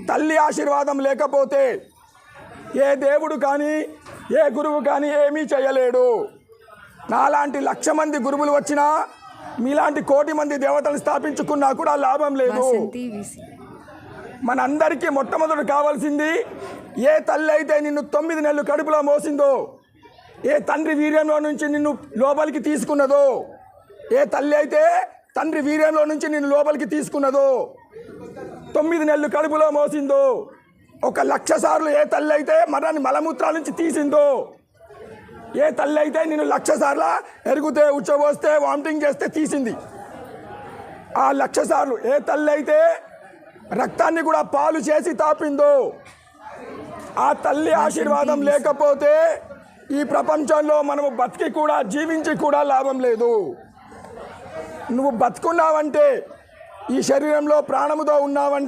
తల్లి ఆశీర్వాదం లేకపోతే ఏ దేవుడు కానీ ఏ గురువు కానీ ఏమీ చేయలేడు. నాలాంటి 1,00,000 మంది గురువులు వచ్చినా మీలాంటి 1,00,00,000 మంది దేవతలు స్థాపించుకున్నా కూడా లాభం లేదు. మనందరికీ మొట్టమొదటి కావాల్సింది, ఏ తల్లి అయితే నిన్ను 9 నెలలు కడుపులో మోసిందో, ఏ తండ్రి వీర్యంలో నుంచి నిన్ను లోపలికి తీసుకున్నదో, ఏ తల్లి అయితే తండ్రి వీర్యంలో నుంచి నిన్ను లోపలికి తీసుకున్నదో, 9 నెలలు కడుపులో మోసిందో, 1,00,000 సార్లు ఏ తల్లి అయితే మరణాన్ని మలమూత్రాల నుంచి తీసిందో, ఏ తల్లి అయితే నిన్ను 1,00,000 సార్లు ఎరుగుతే ఉచ్చబోస్తే వామిటింగ్ చేస్తే తీసింది, ఆ 1,00,000 సార్లు ఏ తల్లి అయితే రక్తాన్ని కూడా పాలు చేసి తాపిందో, ఆ తల్లి ఆశీర్వాదం లేకపోతే ఈ ప్రపంచంలో మనము బతికి కూడా జీవించి కూడా లాభం లేదు. నువ్వు బతుకున్నావంటే, ఈ శరీరంలో ప్రాణముతో ఉన్నావంటే